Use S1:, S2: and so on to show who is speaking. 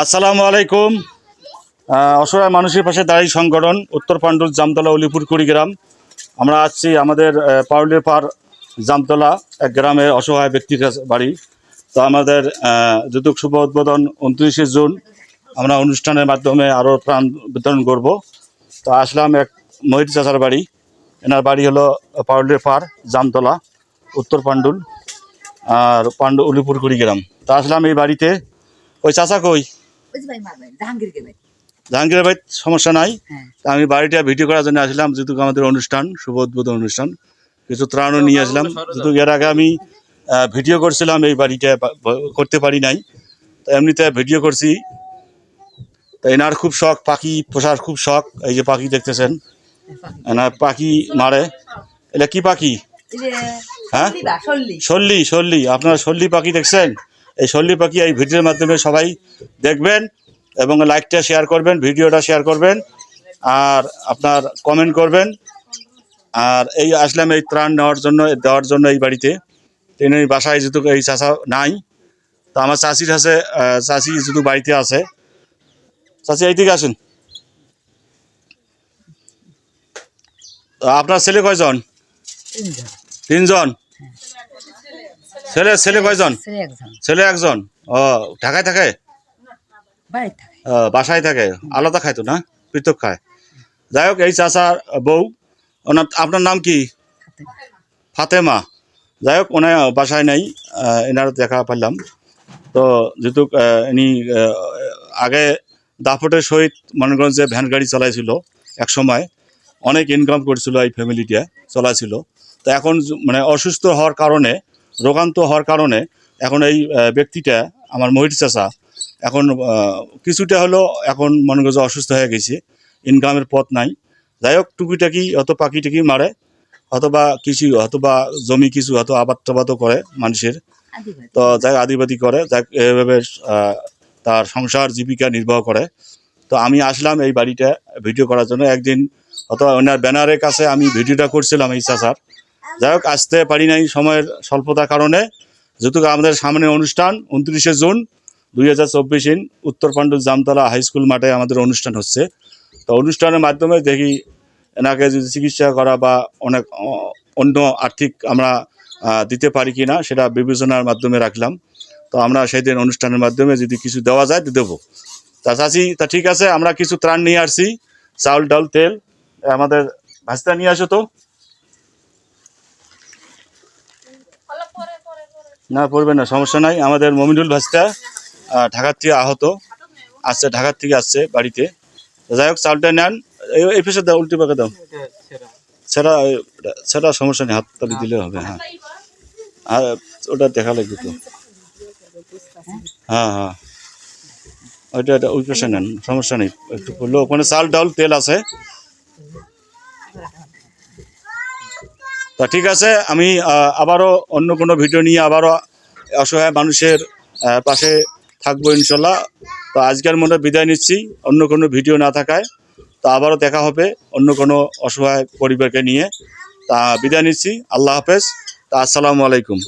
S1: আসসালামু আলাইকুম। অসহায় মানুষের পাশে দাঁড়াই সংগঠন উত্তর পাণ্ডুর জামতলা উলিপুর কুড়িগ্রাম। আমরা আসছি আমাদের পাউলের পাড় জামতলা এক গ্রামের অসহায় ব্যক্তির বাড়ি। তো আমাদের যৌতুক শুভ উদ্বোধন 29শে জুন আমরা অনুষ্ঠানের মাধ্যমে আরও ত্রাণ বিতরণ করব। তো আসলাম এক মহিত চাচার বাড়ি। এনার বাড়ি হলো পাউলের পাড় জামতলা উত্তর পাণ্ডুল আর উলিপুর কুড়িগ্রাম। তো আসলাম এই বাড়িতে। ওই চাচা কই? জাহাঙ্গীর ভাই সমস্যা নাই। তা আমি বাড়িটা ভিডিও করার জন্য আসলাম, যেহেতু আমাদের অনুষ্ঠান শুভ উদ্বোধন অনুষ্ঠান, কিছু ত্রাণও নিয়ে আসলাম। যেহেতু এর আগে আমি ভিডিও করছিলাম, এই বাড়িটা করতে পারি নাই, তো এমনিতে ভিডিও করছি। তো এনার খুব শখ, পাখি পোষার খুব শখ। এই যে পাখি দেখতেছেন, এনার পাখি মারে। এটা কি পাখি? হ্যাঁ, শল্লি। শল্লি, আপনারা শল্লি পাখি দেখছেন? এই শল্লি পাখি এই ভিডিওর মাধ্যমে সবাই দেখবেন এবং লাইকটা শেয়ার করবেন, ভিডিওটা শেয়ার করবেন আর আপনার কমেন্ট করবেন। আর এই আসলাম এই ত্রাণ দেওয়ার জন্য এই বাড়িতে। তিনি বাসায় যেহেতু এই চাচা নাই, তো আমার চাচির আছে, চাচি যেহেতু বাড়িতে আছে। চাচি এইদিকে আসেন। আপনার ছেলে কয়জন? তিনজন। ছেলে কয়জন? ছেলে একজন। ও, ঢাকায় থাকে? বাসায় থাকে। আলাদা খায় তো না, পৃথক খায়। যাই হোক, এই চাচার বউ, আপনার নাম কি? ফাতেমা। যাই হোক, ওনার বাসায় নেই, এনার দেখা পারলাম। তো যেহেতু ইনি আগে দাপটের সহিত মনে করেন যে ভ্যান গাড়ি চালাইছিল, এক সময় অনেক ইনকাম করছিল, এই ফ্যামিলিটা চলাছিল। তো এখন মানে অসুস্থ হওয়ার কারণে, রোগান্ত হওয়ার কারণে এখন এই ব্যক্তিটা আমার মহিত চাচা এখন কিছুটা হলো এখন মনে করছে অসুস্থ হয়ে গেছে, ইনকামের পথ নাই। যাই হোক, টুকিটাকি হয়তো পাখি টাকি মারে, অথবা কৃষি, অথবা জমি কিছু হয়তো আবাদ টাবাদও করে মানুষের। তো যাই আদিবাদী করে, যাই এভাবে তার সংসার জীবিকা নির্বাহ করে। তো আমি আসলাম এই বাড়িটা ভিডিও করার জন্য। একদিন অথবা ওনার ব্যানারের কাছে আমি ভিডিওটা করছিলাম এই চাচার। যাই হোক, আসতে পারি নাই সময়ের স্বল্পতার কারণে। যেহেতু আমাদের সামনে অনুষ্ঠান 29শে জুন 2024 উত্তর পাণ্ডুর জামতলা হাই স্কুল মাঠে আমাদের অনুষ্ঠান হচ্ছে। তো অনুষ্ঠানের মাধ্যমে দেখি এনাকে যদি চিকিৎসা করা বা অনেক অন্য আর্থিক আমরা দিতে পারি কি না, সেটা বিবেচনার মাধ্যমে রাখলাম। তো আমরা সেই দিন অনুষ্ঠানের মাধ্যমে যদি কিছু দেওয়া যায় তো দেবো। তা চাচি, তা ঠিক আছে, আমরা কিছু ত্রাণ নিয়ে আসছি, চাউল ডাল তেল। আমাদের ভাস্তা নিয়ে আসো তো। না, পড়বে না, সমস্যা নাই। আমাদের মমিনুল ভাস্তা ঢাকার থেকে আহত আসছে, ঢাকার থেকে আসছে বাড়িতে। যাই হোক, চাউলটা নেন। এই পেশে দাও, উল্টি পাকে দাও। সেটা সমস্যা নেই, হাততালি দিলে হবে। হ্যাঁ, আর ওটা দেখা লাগবে তো। হ্যাঁ হ্যাঁ, ওইটা ওই পেশে নেন, সমস্যা নেই। একটু করলেও ওখানে চাল ডাল তেল আছে। তা ঠিক আছে, আমি আবারও অন্য কোনো ভিডিও নিয়ে আবারও অসহায় মানুষের পাশে থাকবো ইনশাল্লাহ। তো আজকের মনে বিদায় নিচ্ছি, অন্য কোনো ভিডিও না থাকায়। তো আবারও দেখা হবে অন্য কোনো অসহায় পরিবারকে নিয়ে। তা বিদায় নিচ্ছি, আল্লাহ হাফেজ। তা আসসালামু আলাইকুম।